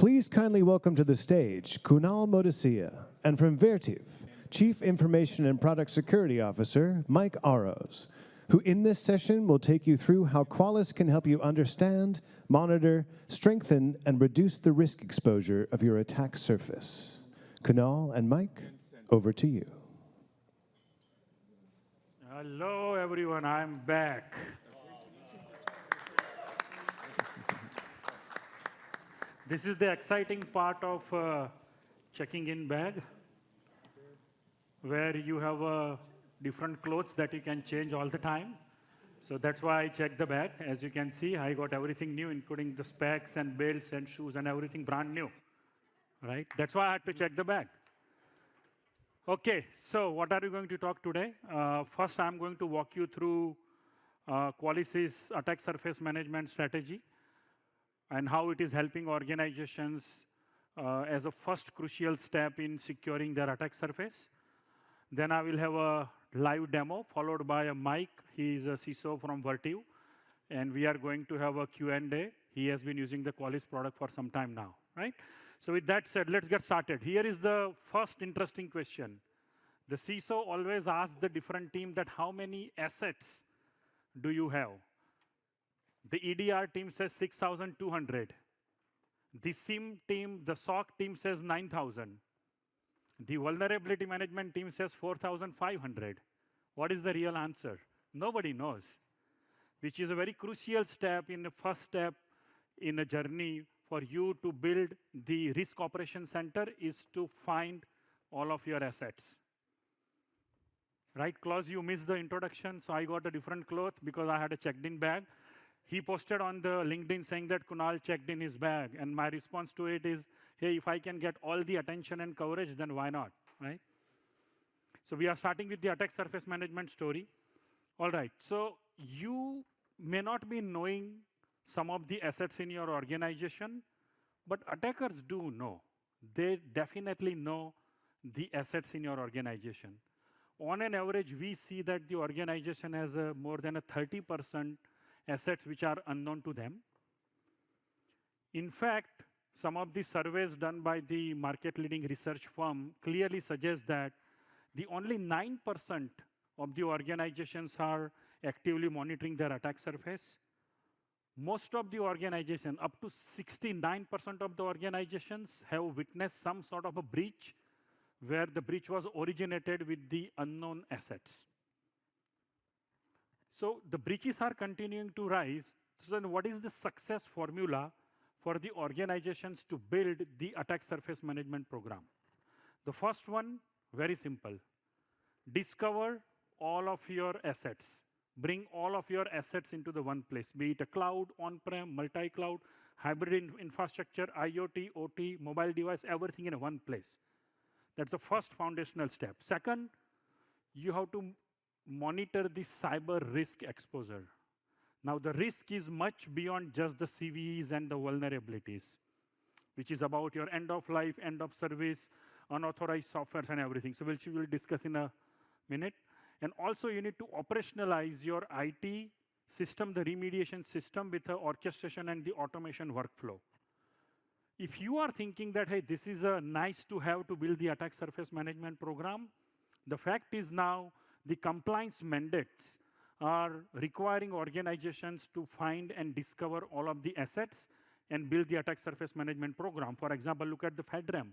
Please kindly welcome to the stage Kunal Modasiya, and from Vertiv, Chief Information and Product Security Officer Mike Orosz, who in this session will take you through how Qualys can help you understand, monitor, strengthen, and reduce the risk exposure of your attack surface. Kunal and Mike, over to you. Hello, everyone. I'm back. This is the exciting part of checking in bag, where you have different clothes that you can change all the time. So that's why I checked the bag. As you can see, I got everything new, including the specs and belts and shoes and everything brand new. Right? That's why I had to check the bag. OK, so what are we going to talk today? First, I'm going to walk you through Qualys' attack surface management strategy and how it is helping organizations as a first crucial step in securing their attack surface. Then I will have a live demo, followed by a Mike. He is a CISO from Vertiv. And we are going to have a Q&A. He has been using the Qualys product for some time now, right? So with that said, let's get started. Here is the first interesting question. The CISO always asks the different team that how many assets do you have? The EDR team says 6,200. The SIM team, the SOC team says 9,000. The vulnerability management team says 4,500. What is the real answer? Nobody knows, which is a very crucial step in the first step in a journey for you to build the risk operations center is to find all of your assets. Right, Klaus, you missed the introduction, so I got a different cloth because I had a checked-in bag. He posted on the LinkedIn saying that Kunal checked in his bag, and my response to it is, hey, if I can get all the attention and coverage, then why not, right? So we are starting with the attack surface management story. All right, so you may not be knowing some of the assets in your organization, but attackers do know. They definitely know the assets in your organization. On an average, we see that the organization has more than a 30% assets which are unknown to them. In fact, some of the surveys done by the market-leading research firm clearly suggest that the only 9% of the organizations are actively monitoring their attack surface. Most of the organizations, up to 69% of the organizations, have witnessed some sort of a breach where the breach was originated with the unknown assets. So the breaches are continuing to rise. So then what is the success formula for the organizations to build the attack surface management program? The first one, very simple. Discover all of your assets. Bring all of your assets into the one place, be it a cloud, on-prem, multi-cloud, hybrid infrastructure, IoT, OT, mobile device, everything in one place. That's the first foundational step. Second, you have to monitor the cyber risk exposure. Now, the risk is much beyond just the CVEs and the vulnerabilities, which is about your end of life, end of service, unauthorized softwares and everything. So we'll discuss in a minute. And also, you need to operationalize your IT system, the remediation system with the orchestration and the automation workflow. If you are thinking that, hey, this is a nice to have to build the attack surface management program, the fact is now the compliance mandates are requiring organizations to find and discover all of the assets and build the attack surface management program. For example, look at the FedRAMP,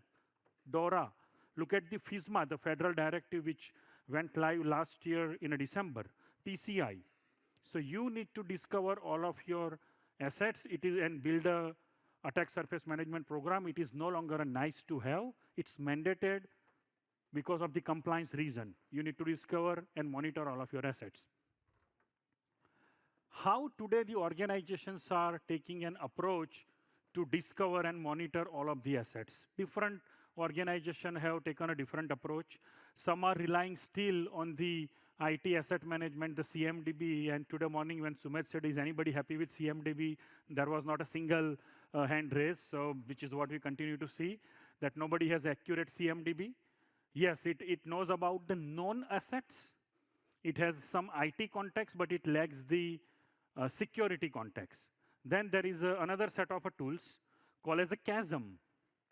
DORA. Look at the FISMA, the federal directive which went live last year in December, PCI. So you need to discover all of your assets and build a attack surface management program. It is no longer a nice to have. It's mandated because of the compliance reason. You need to discover and monitor all of your assets. How today the organizations are taking an approach to discover and monitor all of the assets. Different organizations have taken a different approach. Some are relying still on the IT asset management, the CMDB, and today morning when Sumit said, is anybody happy with CMDB? There was not a single hand raised, so which is what we continue to see, that nobody has accurate CMDB. Yes, it knows about the known assets. It has some IT context, but it lacks the security context. Then there is another set of tools called as a CASM,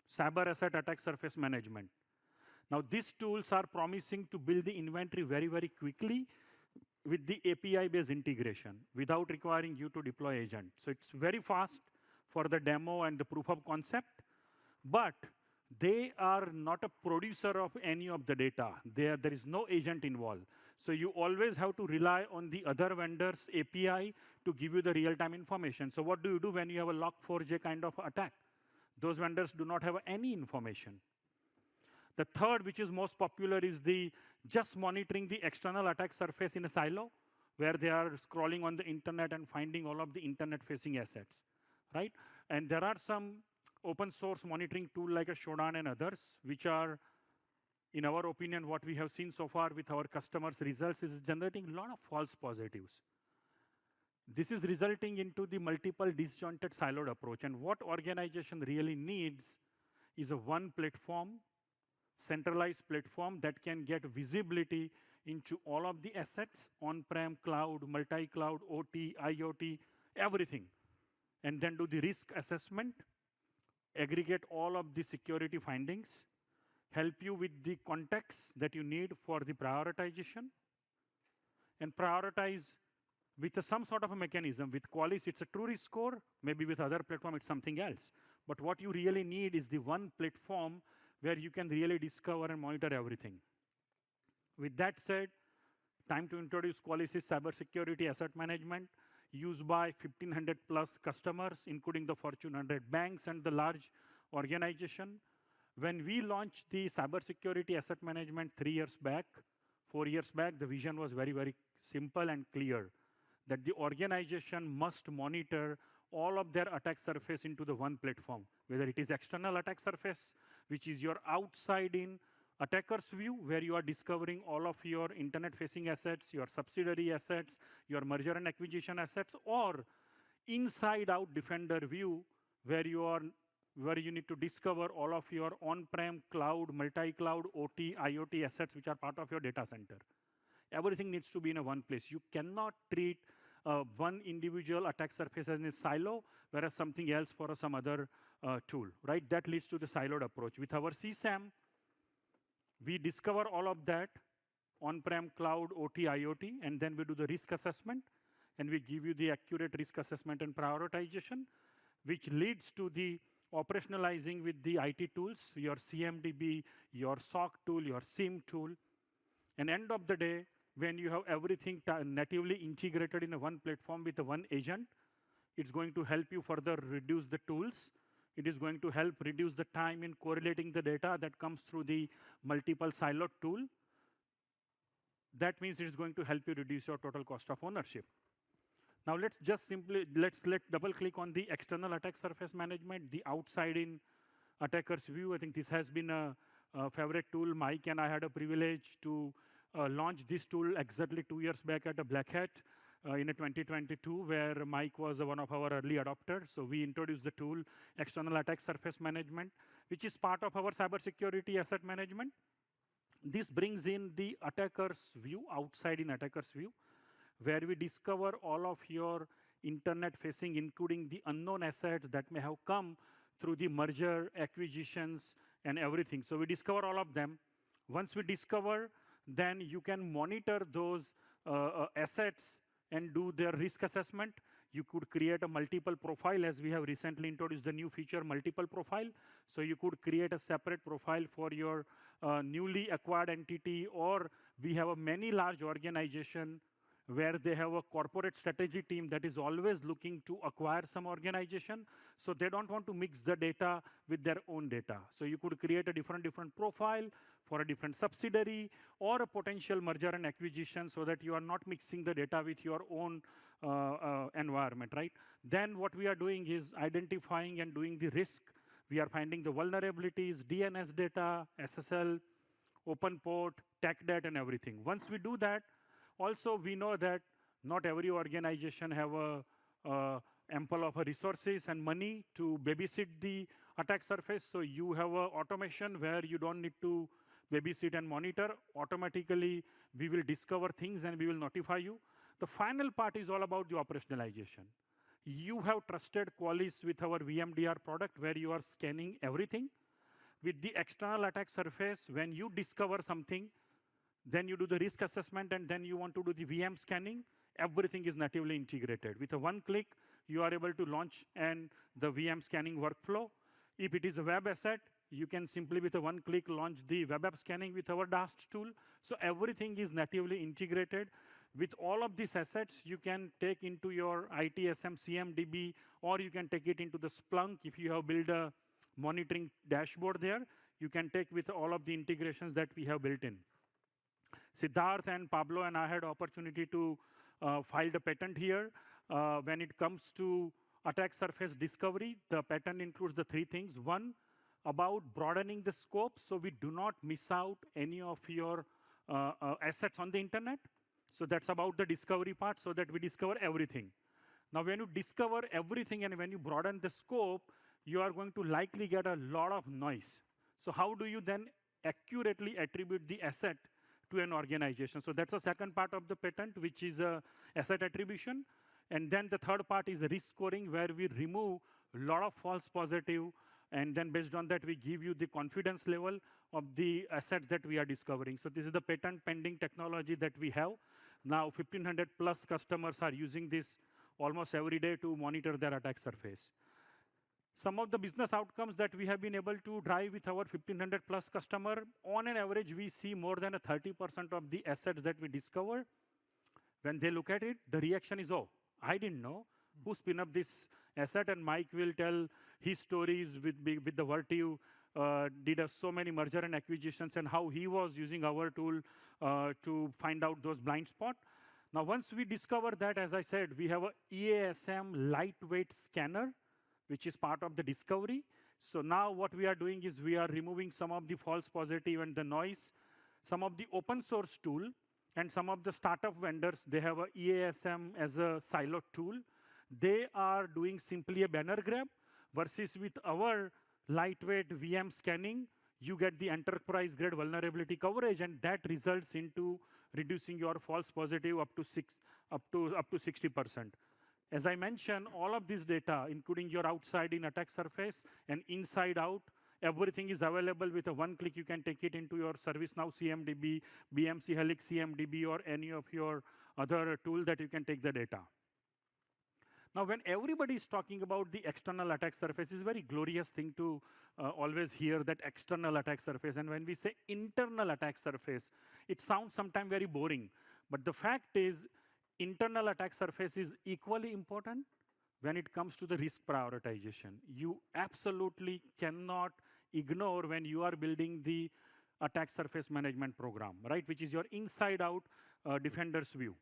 Cyber Asset Attack Surface Management. Now, these tools are promising to build the inventory very, very quickly with the API-based integration without requiring you to deploy agent. So it's very fast for the demo and the proof of concept, but they are not a producer of any of the data. There is no agent involved. So you always have to rely on the other vendor's API to give you the real-time information. So what do you do when you have a Log4j kind of attack? Those vendors do not have any information. The third, which is most popular, is the just monitoring the external attack surface in a silo, where they are scrolling on the internet and finding all of the internet-facing assets, right? And there are some open source monitoring tool like a Shodan and others, which are, in our opinion, what we have seen so far with our customers' results is generating a lot of false positives. This is resulting into the multiple disjointed siloed approach. And what organization really needs is a one platform, centralized platform that can get visibility into all of the assets, on-prem, cloud, multi-cloud, OT, IoT, everything. And then do the risk assessment, aggregate all of the security findings, help you with the context that you need for the prioritization, and prioritize with some sort of a mechanism. With Qualys, it's a true risk score. Maybe with other platform, it's something else. But what you really need is the one platform where you can really discover and monitor everything. With that said, time to introduce Qualys' Cybersecurity Asset Management, used by 1,500 plus customers, including the Fortune 100 banks and the large organization. When we launched the Cybersecurity Asset Management 3 years back, 4 years back, the vision was very, very simple and clear, that the organization must monitor all of their attack surface into the one platform, whether it is external attack surface, which is your outside-in attacker's view, where you are discovering all of your internet-facing assets, your subsidiary assets, your merger and acquisition assets, or inside-out defender view, where you need to discover all of your on-prem, cloud, multi-cloud, OT, IoT assets, which are part of your data center. Everything needs to be in a one place. You cannot treat one individual attack surface as a silo, whereas something else for some other tool, right? That leads to the siloed approach. With our CSAM, we discover all of that on-prem, cloud, OT, IoT, and then we do the risk assessment, and we give you the accurate risk assessment and prioritization, which leads to the operationalizing with the IT tools, your CMDB, your SOC tool, your SIEM tool. And end of the day, when you have everything natively integrated in a one platform with a one agent, it's going to help you further reduce the tools. It is going to help reduce the time in correlating the data that comes through the multiple siloed tool. That means it's going to help you reduce your total cost of ownership. Now let's double click on the external attack surface management, the outside-in attacker's view. I think this has been a favorite tool. Mike and I had a privilege to launch this tool exactly 2 years back at a Black Hat in 2022, where Mike was one of our early adopters. So we introduced the tool, External Attack Surface Management, which is part of our Cybersecurity Asset Management. This brings in the attacker's view, outside-in attacker's view, where we discover all of your internet-facing, including the unknown assets that may have come through the merger, acquisitions, and everything. So we discover all of them. Once we discover, then you can monitor those assets and do their risk assessment. You could create a multiple profile, as we have recently introduced the new feature, multiple profile. So you could create a separate profile for your newly acquired entity, or we have a many large organization where they have a corporate strategy team that is always looking to acquire some organization. So they don't want to mix the data with their own data. So you could create a different profile for a different subsidiary or a potential merger and acquisition, so that you are not mixing the data with your own environment, right? Then what we are doing is identifying and doing the risk. We are finding the vulnerabilities, DNS data, SSL, open port, TechDet, and everything. Once we do that, also, we know that not every organization have ample of resources and money to babysit the attack surface. So you have automation where you don't need to babysit and monitor. Automatically, we will discover things and we will notify you. The final part is all about the operationalization. You have trusted Qualys with our VMDR product where you are scanning everything. With the external attack surface, when you discover something, then you do the risk assessment, and then you want to do the VM scanning, everything is natively integrated. With a one click, you are able to launch the VM scanning workflow. If it is a web asset, you can simply, with a one click, launch the web app scanning with our DAST tool. So everything is natively integrated. With all of these assets, you can take into your ITSM CMDB, or you can take it into the Splunk. If you have built a monitoring dashboard there, you can take with all of the integrations that we have built in. Siddharth and Pablo and I had opportunity to file the patent here. When it comes to attack surface discovery, the patent includes the three things. One, about broadening the scope so we do not miss out any of your assets on the internet. So that's about the discovery part, so that we discover everything. Now, when you discover everything and when you broaden the scope, you are going to likely get a lot of noise. So how do you then accurately attribute the asset to an organization? So that's the second part of the patent, which is asset attribution. And then the third part is risk scoring, where we remove a lot of false positive, and then based on that, we give you the confidence level of the assets that we are discovering. So this is the patent pending technology that we have. Now, 1,500 plus customers are using this almost every day to monitor their attack surface. Some of the business outcomes that we have been able to drive with our 1,500 plus customer, on an average, we see more than 30% of the assets that we discover. When they look at it, the reaction is, oh, I didn't know. Who spin up this asset? And Mike will tell his stories with the Vertiv, did so many merger and acquisitions, and how he was using our tool to find out those blind spots. Now, once we discover that, as I said, we have a EASM lightweight scanner, which is part of the discovery. So now what we are doing is we are removing some of the false positive and the noise. Some of the open source tool and some of the startup vendors, they have a EASM as a siloed tool. They are doing simply a banner grab, versus with our lightweight VM scanning, you get the enterprise grade vulnerability coverage, and that results into reducing your false positive up to 60%. As I mentioned, all of this data, including your outside in attack surface and inside out, everything is available. With a one click, you can take it into your ServiceNow CMDB, BMC Helix CMDB, or any of your other tool that you can take the data. Now, when everybody is talking about the external attack surface, it's a very glorious thing to always hear that external attack surface. And when we say internal attack surface, it sounds sometimes very boring. But the fact is, internal attack surface is equally important when it comes to the risk prioritization. You absolutely cannot ignore when you are building the attack surface management program, right? Which is your inside-out defender's view.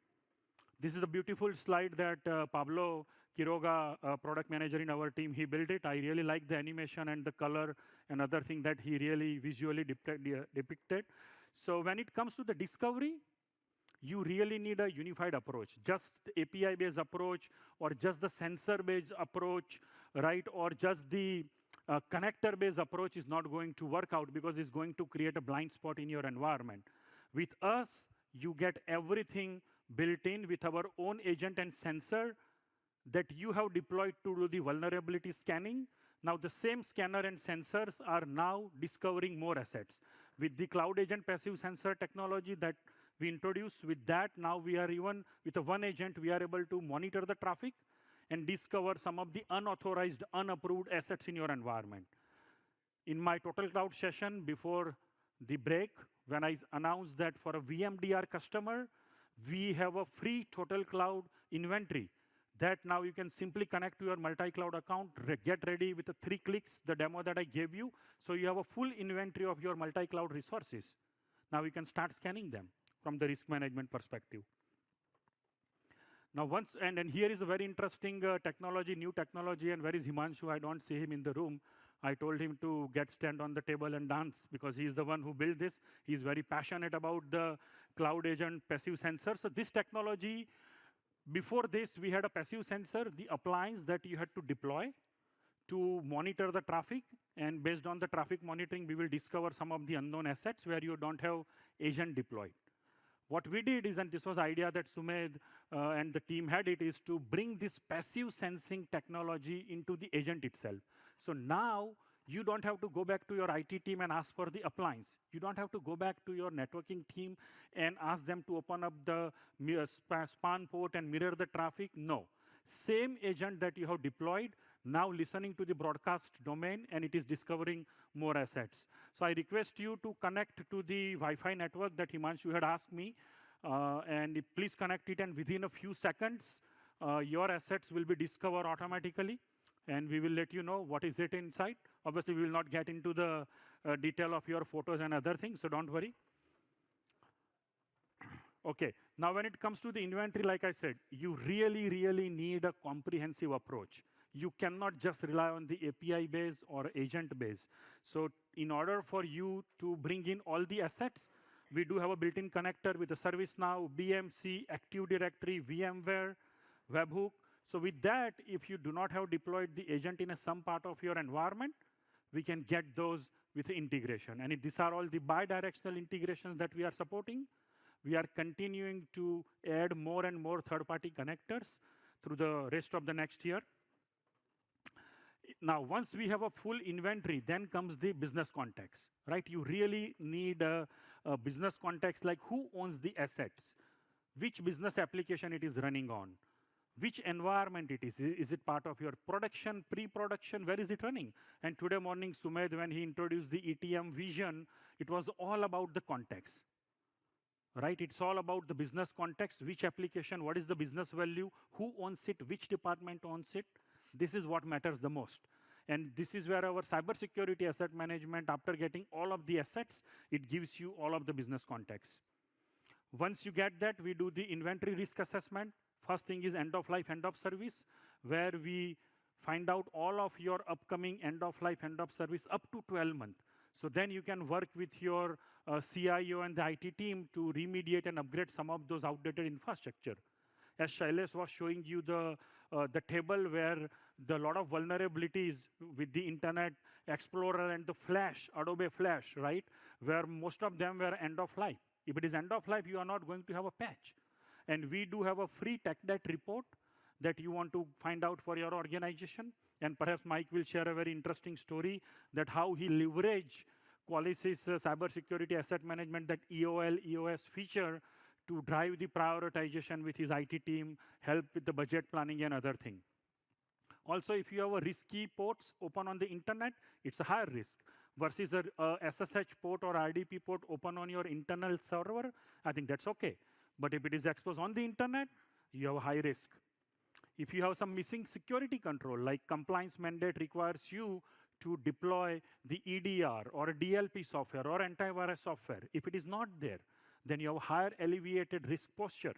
This is a beautiful slide that Pablo Quiroga, product manager in our team, he built it. I really like the animation and the color and other thing that he really visually depicted. So when it comes to the discovery, you really need a unified approach. Just the API-based approach, or just the sensor-based approach, right? Or just the connector-based approach is not going to work out, because it's going to create a blind spot in your environment. With us, you get everything built in with our own agent and sensor that you have deployed to do the vulnerability scanning. Now, the same scanner and sensors are now discovering more assets. With the cloud agent passive sensor technology that we introduced, with that, now we are even, with a one agent, we are able to monitor the traffic and discover some of the unauthorized, unapproved assets in your environment. In my Total Cloud session before the break, when I announced that for a VMDR customer, we have a free Total Cloud inventory that now you can simply connect to your multi-cloud account, get ready with the 3 clicks, the demo that I gave you. So you have a full inventory of your multi-cloud resources. Now you can start scanning them from the risk management perspective. Now and here is a very interesting technology, new technology, and where is Himanshu? I don't see him in the room. I told him to stand on the table and dance, because he's the one who built this. He's very passionate about the cloud agent passive sensor. So this technology, before this, we had a passive sensor, the appliance that you had to deploy to monitor the traffic. And based on the traffic monitoring, we will discover some of the unknown assets where you don't have agent deployed. What we did is, and this was idea that Sumed and the team had it, is to bring this passive sensing technology into the agent itself. So now you don't have to go back to your IT team and ask for the appliance. You don't have to go back to your networking team and ask them to open up the span port and mirror the traffic. No. Same agent that you have deployed, now listening to the broadcast domain, and it is discovering more assets. So I request you to connect to the Wi-Fi network that Himanshu had asked me, and please connect it, and within a few seconds, your assets will be discovered automatically, and we will let you know what is it inside. Obviously, we will not get into the detail of your photos and other things, so don't worry. Okay, now when it comes to the inventory, like I said, you really, really need a comprehensive approach. You cannot just rely on the API base or agent base. So in order for you to bring in all the assets, we do have a built-in connector with the ServiceNow, BMC, Active Directory, VMware, Webhook. So with that, if you do not have deployed the agent in some part of your environment, we can get those with integration. And these are all the bi-directional integrations that we are supporting. We are continuing to add more and more third-party connectors through the rest of the next year. Now, once we have a full inventory, then comes the business context, right? You really need a business context, like who owns the assets, which business application it is running on, which environment it is. Is it part of your production, pre-production? Where is it running? And today morning, Sumed, when he introduced the ETM vision, it was all about the context. Right? It's all about the business context, which application, what is the business value, who owns it, which department owns it. This is what matters the most. And this is where our cybersecurity asset management, after getting all of the assets, it gives you all of the business context. Once you get that, we do the inventory risk assessment. First thing is end of life, end of service, where we find out all of your upcoming end of life, end of service up to 12 months. So then you can work with your CIO and the IT team to remediate and upgrade some of those outdated infrastructure. As Shailesh was showing you the table where the lot of vulnerabilities with the Internet Explorer and the Flash, Adobe Flash, right? Where most of them were end of life. If it is end of life, you are not going to have a patch. And we do have a free tech debt report that you want to find out for your organization. And perhaps Mike will share a very interesting story that how he leveraged Qualys' cybersecurity asset management, that EOL, EOS feature to drive the prioritization with his IT team, help with the budget planning and other thing. Also, if you have a risky ports open on the internet, it's a higher risk versus a SSH port or RDP port open on your internal server. I think that's okay. But if it is exposed on the internet, you have a high risk. If you have some missing security control, like compliance mandate requires you to deploy the EDR or a DLP software or antivirus software, if it is not there, then you have higher alleviated risk posture.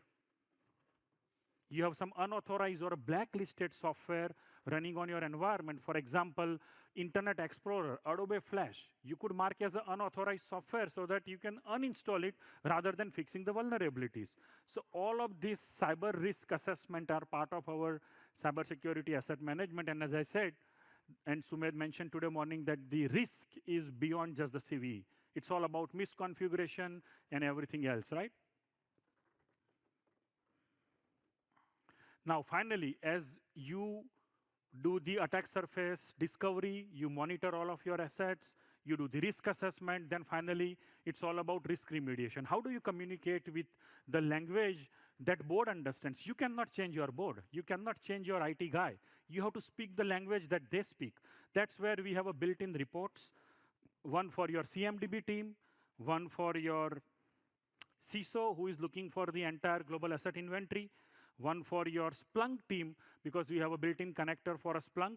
You have some unauthorized or blacklisted software running on your environment. For example, Internet Explorer, Adobe Flash, you could mark as an unauthorized software so that you can uninstall it rather than fixing the vulnerabilities. So all of this cyber risk assessment are part of our cybersecurity asset management. And as I said, and Sumed mentioned today morning, that the risk is beyond just the CVE. It's all about misconfiguration and everything else, right? Now, finally, as you do the attack surface discovery, you monitor all of your assets, you do the risk assessment, then finally, it's all about risk remediation. How do you communicate with the language that board understands? You cannot change your board. You cannot change your IT guy. You have to speak the language that they speak. That's where we have a built-in reports, one for your CMDB team, one for your CISO, who is looking for the entire global asset inventory, one for your Splunk team, because we have a built-in connector for a Splunk,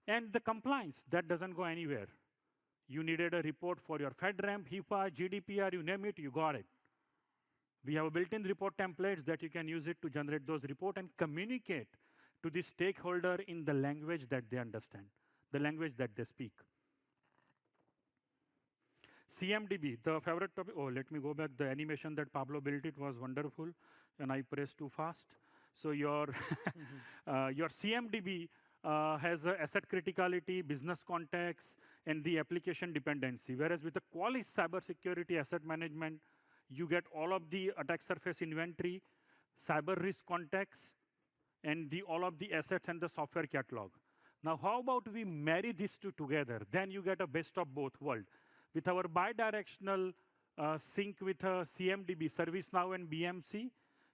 and the compliance, that doesn't go anywhere. You needed a report for your FedRAMP, HIPAA, GDPR, you name it, you got it. We have a built-in report templates that you can use it to generate those reports and communicate to the stakeholder in the language that they understand, the language that they speak. CMDB, the favorite topic. Oh, let me go back. The animation that Pablo built, it was wonderful, and I pressed too fast. So your, your CMDB has asset criticality, business context, and the application dependency. Whereas with the Qualys cybersecurity asset management, You get all of the attack surface inventory, cyber risk context, and all of the assets and the software catalog. Now, how about we marry these two together? Then you get a best of both worlds. With our bidirectional sync with CMDB, ServiceNow and BMC,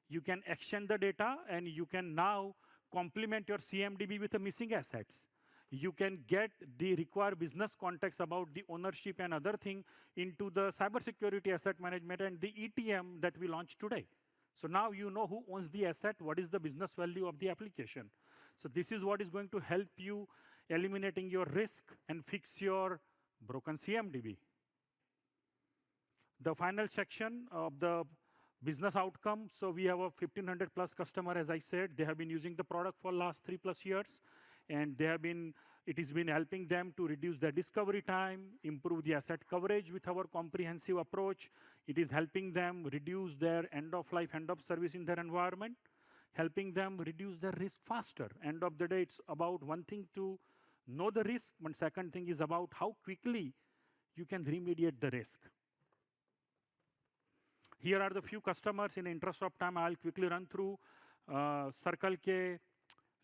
you can exchange the data, and you can now complement your CMDB with the missing assets. You can get the required business context about the ownership and other thing into the cybersecurity asset management and the ETM that we launched today. So now you know who owns the asset, what is the business value of the application. So this is what is going to help you eliminating your risk and fix your broken CMDB. The final section of the business outcome. So we have a 1,500 plus customer, as I said. They have been using the product for last 3+ years. And it has been helping them to reduce their discovery time, improve the asset coverage with our comprehensive approach. It is helping them reduce their end of life, end of service in their environment, helping them reduce their risk faster. End of the day, it's about one thing to know the risk, but second thing is about how quickly you can remediate the risk. Here are the few customers. In the interest of time, I'll quickly run through Circle K,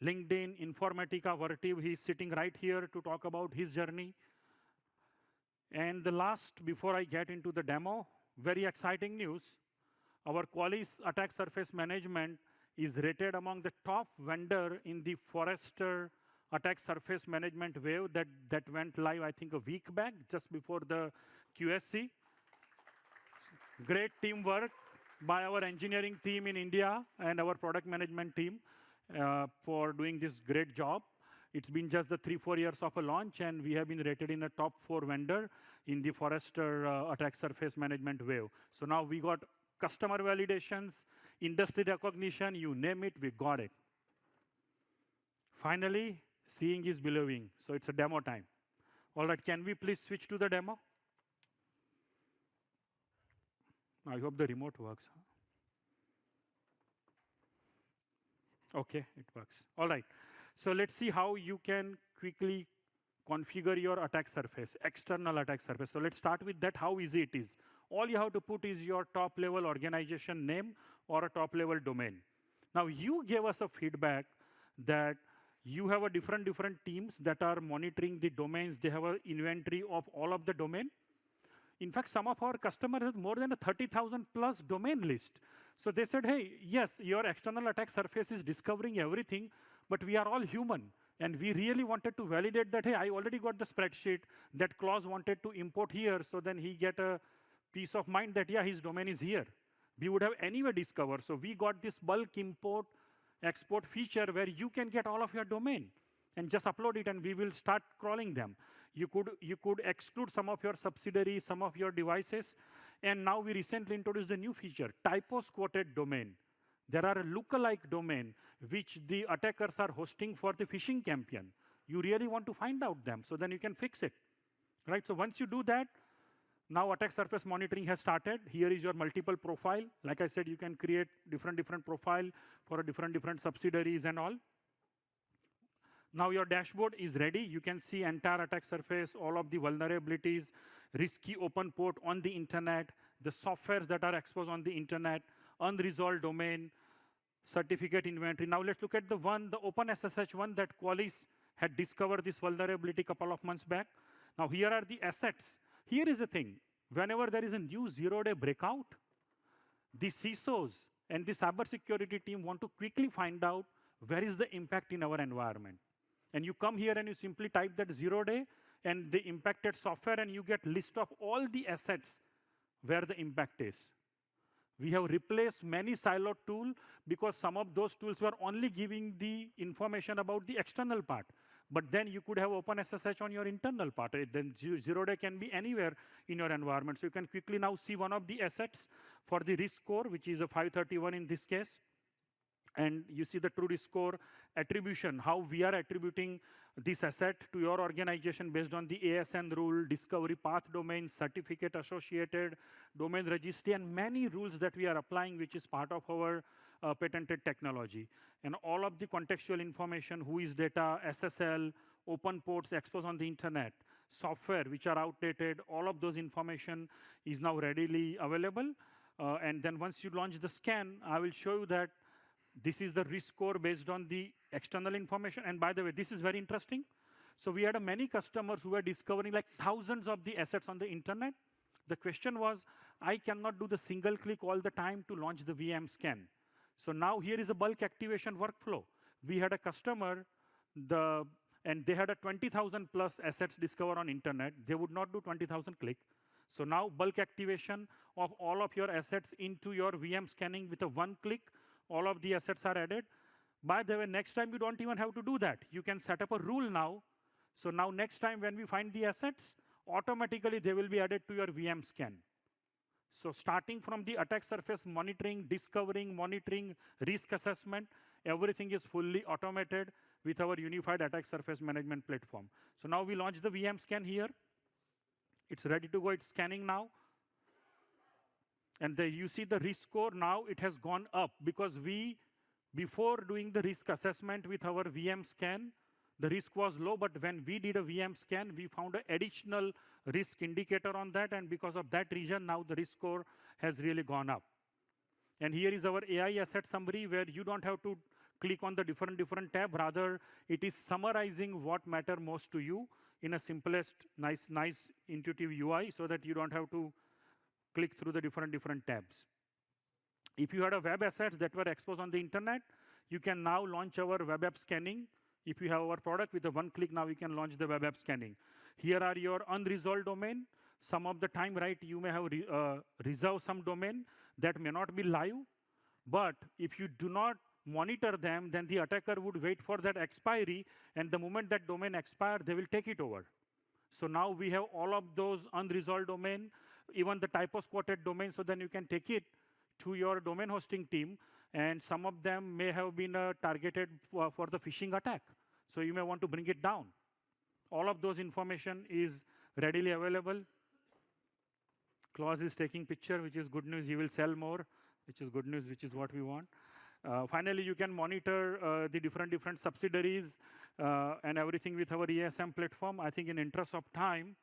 LinkedIn, Informatica, Vertiv. He's sitting right here to talk about his journey. And the last, before I get into the demo, very exciting news. Our Qualys attack surface management is rated among the top vendor in the Forrester attack surface management wave that went live, I think, a week back, just before the QSC. Great teamwork by our engineering team in India and our product management team for doing this great job. It's been just the 3-4 years of a launch, and we have been rated in the top 4 vendor in the Forrester attack surface management wave. So now we got customer validations, industry recognition, you name it, we got it. Finally, seeing is believing. So it's a demo time. All right, can we please switch to the demo? I hope the remote works. Okay, it works. All right. So let's see how you can quickly configure your attack surface, external attack surface. So let's start with that, how easy it is. All you have to put is your top-level organization name or a top-level domain. Now, you gave us a feedback that you have a different teams that are monitoring the domains. They have an inventory of all of the domain. In fact, some of our customers have more than a 30,000 plus domain list. So they said, hey, yes, your external attack surface is discovering everything, but we are all human. And we really wanted to validate that, hey, I already got the spreadsheet that Klaus wanted to import here, so then he get a peace of mind that, yeah, his domain is here. We would have anyway discovered. So we got this bulk import, export feature where you can get all of your domain and just upload it, and we will start crawling them. You could exclude some of your subsidiaries, some of your devices, and now we recently introduced a new feature, typos quoted domain. There are a lookalike domain which the attackers are hosting for the phishing campaign. You really want to find out them, so then you can fix it, right? So once you do that, now attack surface monitoring has started. Here is your multiple profile. Like I said, you can create different profile for different subsidiaries and all. Now your dashboard is ready. You can see entire attack surface, all of the vulnerabilities, risky open port on the internet, the softwares that are exposed on the internet, unresolved domain, certificate inventory. Now let's look at the OpenSSH one that Qualys had discovered this vulnerability a couple of months back. Now here are the assets. Here is the thing. Whenever there is a new zero-day breakout, the CISOs and the cybersecurity team want to quickly find out where is the impact in our environment. And you come here and you simply type that 0-day and the impacted software, and you get list of all the assets where the impact is. We have replaced many siloed tools because some of those tools were only giving the information about the external part. But then you could have OpenSSH on your internal part. Then 0-day can be anywhere in your environment. So you can quickly now see one of the assets for the risk score, which is a 531 in this case. And you see the true risk score attribution, how we are attributing this asset to your organization based on the EASM rule, discovery path domain, certificate associated, domain registry, and many rules that we are applying, which is part of our patented technology. And all of the contextual information, who is data, SSL, open ports exposed on the internet, software which are outdated, all of those information is now readily available. And then once you launch the scan, I will show you that this is the risk score based on the external information. And by the way, this is very interesting. So we had many customers who were discovering like thousands of the assets on the internet. The question was, I cannot do the single click all the time to launch the VM scan. So now here is a bulk activation workflow. We had a customer, and they had a 20,000 plus assets discovered on internet. They would not do 20,000 click. So now bulk activation of all of your assets into your VM scanning with a one click, all of the assets are added. By the way, next time you don't even have to do that. You can set up a rule now. So now next time when we find the assets, automatically they will be added to your VM scan. So starting from the attack surface monitoring, discovering, monitoring, risk assessment, everything is fully automated with our unified attack surface management platform. So now we launch the VM scan here. It's ready to go, it's scanning now. And you see the risk score now, it has gone up because before doing the risk assessment with our VM scan, the risk was low, but when we did a VM scan, we found an additional risk indicator on that, and because of that reason, now the risk score has really gone up. And here is our AI asset summary, where you don't have to click on the different tab, rather it is summarizing what matter most to you in a simplest, nice intuitive UI, so that you don't have to click through the different tabs. If you had a web assets that were exposed on the internet, you can now launch our web app scanning. If you have our product with a one click, now you can launch the web app scanning. Here are your unresolved domain. Some of the time, right, you may have reserved some domain that may not be live, but if you do not monitor them, then the attacker would wait for that expiry, and the moment that domain expires, they will take it over. So now we have all of those unresolved domain, even the typos quoted domain, so then you can take it to your domain hosting team, and some of them may have been targeted for the phishing attack. So you may want to bring it down. All of those information is readily available. Klaus is taking picture, which is good news. He will sell more, which is good news, which is what we want. Finally, you can monitor the different subsidiaries and everything with our EASM platform. I think in interest of time,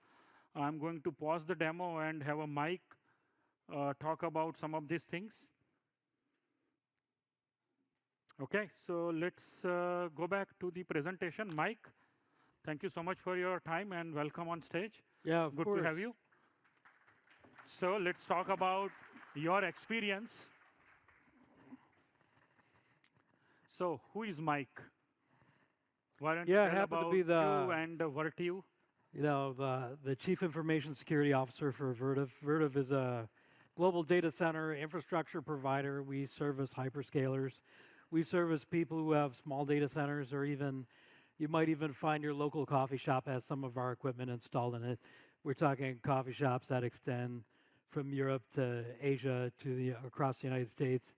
I'm going to pause the demo and have a Mike talk about some of these things. Okay, so let's go back to the presentation. Mike, thank you so much for your time and welcome on stage. Yeah, of course. Good to have you. So let's talk about your experience. So who is Mike? Why don't you tell about you and Vertiv? You know, the Chief Information Security Officer for Vertiv. Vertiv is a global data center infrastructure provider. We service hyperscalers. We service people who have small data centers, or even, you might even find your local coffee shop has some of our equipment installed in it. We're talking coffee shops that extend from Europe to Asia to across the United States.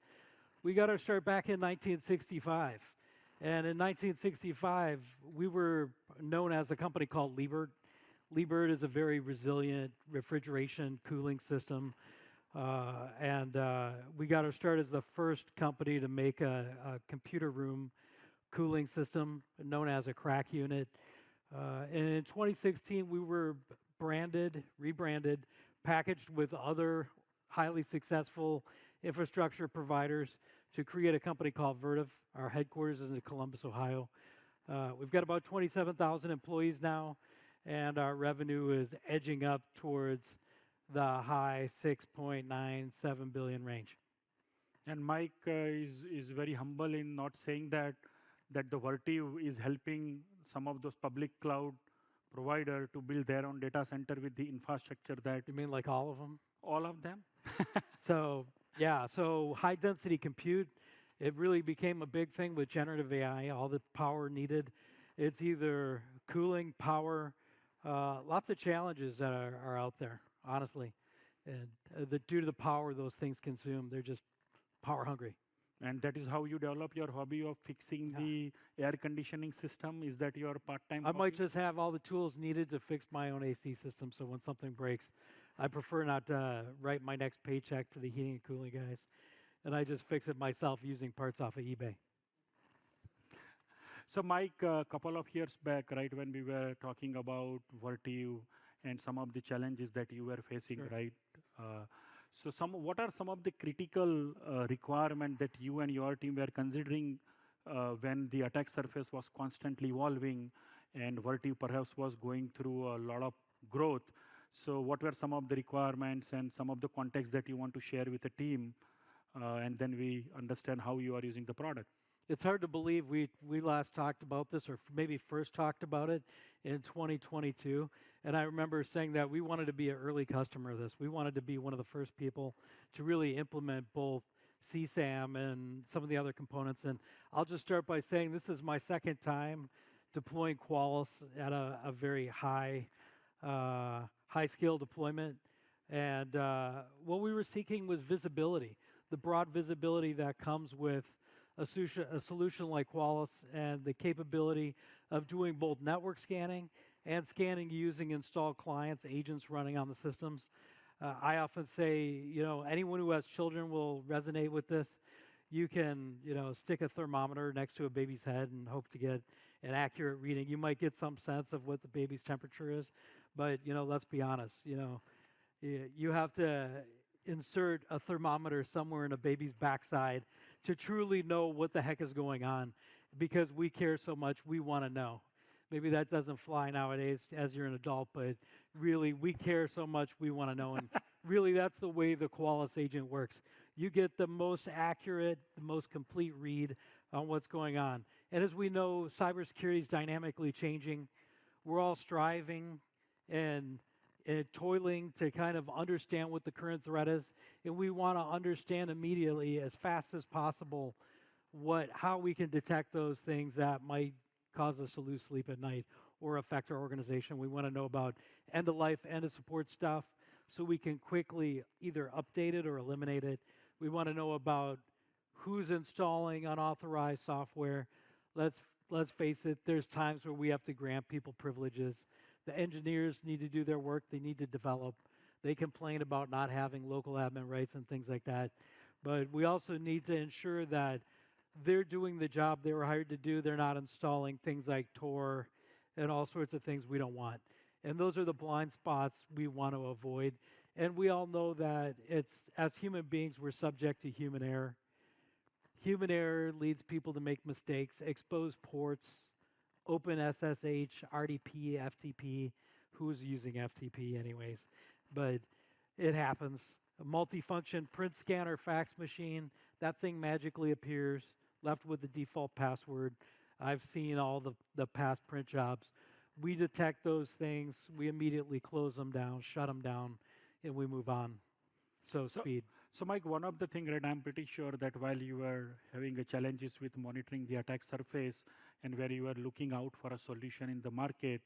We got our start back in 1965. And in 1965, we were known as a company called Liebert. Liebert is a very resilient refrigeration cooling system. We got our start as the first company to make a computer room cooling system known as a crack unit. And in 2016, we were rebranded, packaged with other highly successful infrastructure providers to create a company called Vertiv. Our headquarters is in Columbus, Ohio. We've got about 27,000 employees now, and our revenue is edging up towards the high 6.97 billion range. And Mike is very humble in not saying that the Vertiv is helping some of those public cloud provider to build their own data center with the infrastructure that... You mean like all of them? All of them. So high density compute, it really became a big thing with generative AI, all the power needed. It's either cooling, power, lots of challenges that are out there, honestly. And due to the power those things consume, they're just power hungry. And that is how you develop your hobby of fixing the air conditioning system? Is that your part-time hobby? Might just have all the tools needed to fix my own AC system, so when something breaks, I prefer not to write my next paycheck to the heating and cooling guys, and I just fix it myself using parts off of eBay. So Mike, a couple of years back, right, when we were talking about Vertiv and some of the challenges that you were facing, right? So what are some of the critical requirements that you and your team were considering when the attack surface was constantly evolving and Vertiv perhaps was going through a lot of growth? So what were some of the requirements and some of the context that you want to share with the team? And then we understand how you are using the product. It's hard to believe we last talked about this, or maybe first talked about it in 2022. And I remember saying that we wanted to be an early customer of this. We wanted to be one of the first people to really implement both CSAM and some of the other components. And I'll just start by saying this is my second time deploying Qualys at a very high scale deployment. And what we were seeking was visibility, the broad visibility that comes with a solution like Qualys, and the capability of doing both network scanning and scanning using installed clients, agents running on the systems. I often say, anyone who has children will resonate with this. You can, stick a thermometer next to a baby's head and hope to get an accurate reading. You might get some sense of what the baby's temperature is, but, let's be honest, you have to insert a thermometer somewhere in a baby's backside to truly know what the heck is going on, because we care so much, we want to know. Maybe that doesn't fly nowadays as you're an adult, but really we care so much, we want to know. And really that's the way the Qualys agent works. You get the most accurate, the most complete read on what's going on. And as we know, cybersecurity is dynamically changing. We're all striving and toiling to kind of understand what the current threat is, and we want to understand immediately, as fast as possible, how we can detect those things that might cause us to lose sleep at night or affect our organization. We want to know about end-of-life, end-of-support stuff, so we can quickly either update it or eliminate it. We want to know about who's installing unauthorized software. Let's face it, there's times where we have to grant people privileges. The engineers need to do their work. They need to develop. They complain about not having local admin rights and things like that. But we also need to ensure that they're doing the job they were hired to do. They're not installing things like Tor and all sorts of things we don't want. And those are the blind spots we want to avoid. And we all know that as human beings, we're subject to human error. Human error leads people to make mistakes, expose ports, open SSH, RDP, FTP. Who's using FTP anyways? But it happens. A multifunction print scanner fax machine, that thing magically appears, left with the default password. I've seen all the past print jobs. We detect those things, we immediately close them down, shut them down, and we move on. So speed. So Mike, one of the things that I'm pretty sure that while you were having challenges with monitoring the attack surface and where you were looking out for a solution in the market,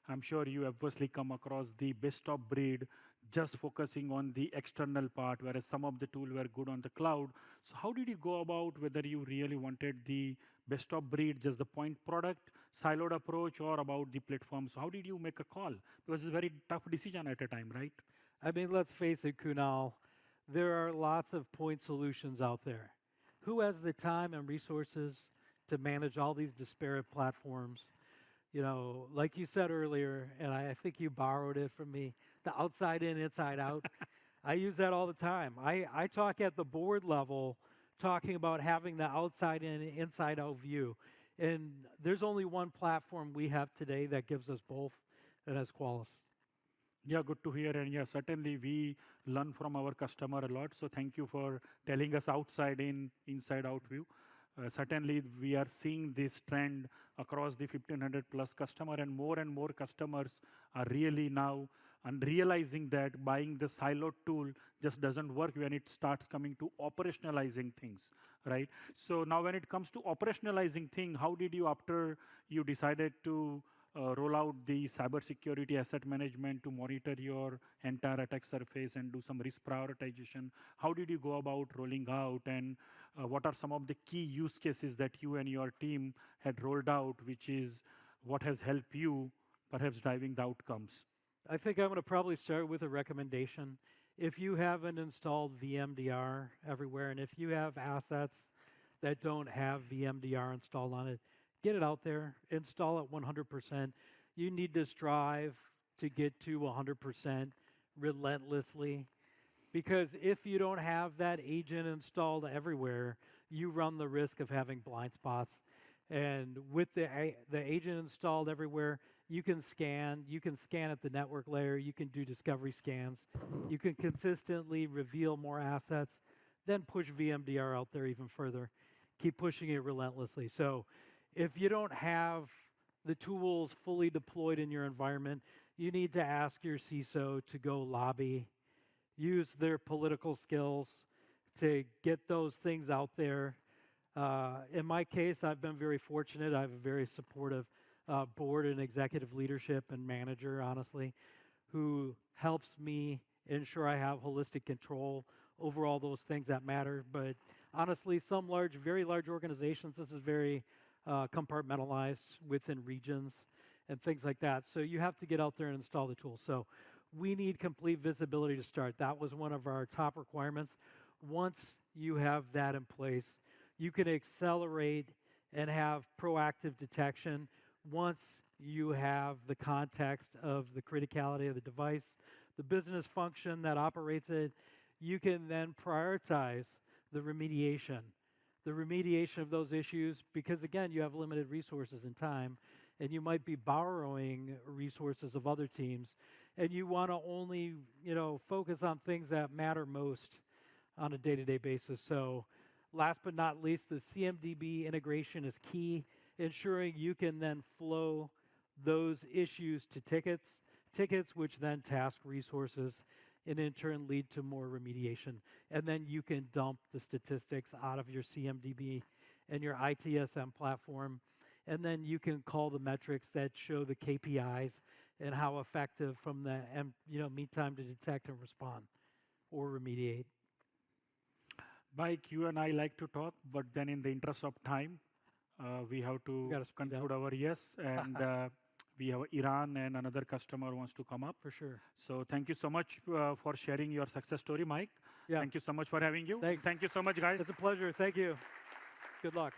I'm sure you obviously come across the best of breed, just focusing on the external part, whereas some of the tools were good on the cloud. So how did you go about whether you really wanted the best of breed, just the point product, siloed approach, or about the platform? So how did you make a call? Because it's a very tough decision at a time, right? I mean, let's face it, Kunal, there are lots of point solutions out there. Who has the time and resources to manage all these disparate platforms? Like you said earlier, and I think you borrowed it from me, the outside in, inside out. I use that all the time. I talk at the board level, talking about having the outside in, inside out view. And there's only one platform we have today that gives us both, and that's Qualys. Yeah, good to hear. And yeah, certainly we learn from our customer a lot. So thank you for telling us outside in, inside out view. Certainly we are seeing this trend across the 1,500 plus customer, and more customers are really now and realizing that buying the siloed tool just doesn't work when it starts coming to operationalizing things, right? So now when it comes to operationalizing thing, how did you, after you decided to roll out the cybersecurity asset management to monitor your entire attack surface and do some risk prioritization, how did you go about rolling out, and what are some of the key use cases that you and your team had rolled out, which is what has helped you perhaps driving the outcomes? I think I'm going to probably start with a recommendation. If you have an installed VMDR everywhere, and if you have assets that don't have VMDR installed on it, get it out there, install it 100%. You need to strive to get to 100% relentlessly. Because if you don't have that agent installed everywhere, you run the risk of having blind spots. And with the agent installed everywhere, you can scan at the network layer, you can do discovery scans, you can consistently reveal more assets, then push VMDR out there even further. Keep pushing it relentlessly. So if you don't have the tools fully deployed in your environment, you need to ask your CISO to go lobby, use their political skills to get those things out there. In my case, I've been very fortunate. I have a very supportive board and executive leadership and manager, honestly, who helps me ensure I have holistic control over all those things that matter. But honestly, some very large organizations, this is very compartmentalized within regions and things like that. So you have to get out there and install the tools. So we need complete visibility to start. That was one of our top requirements. Once you have that in place, you can accelerate and have proactive detection. Once you have the context of the criticality of the device, the business function that operates it, you can then prioritize the remediation of those issues, because again, you have limited resources and time, and you might be borrowing resources of other teams, and you want to only, focus on things that matter most on a day-to-day basis. So last but not least, the CMDB integration is key, ensuring you can then flow those issues to tickets which then task resources and in turn lead to more remediation. And then you can dump the statistics out of your CMDB and your ITSM platform. And then you can call the metrics that show the KPIs and how effective from the mean time to detect and respond or remediate. Mike, you and I like to talk, but then in the interest of time, we have to conclude our yes. And we have Iran and another customer wants to come up. For sure. So thank you so much for sharing your success story, Mike. Yeah. Thank you so much for having you. Thanks. Thank you so much, guys. It's a pleasure. Thank you. Good luck.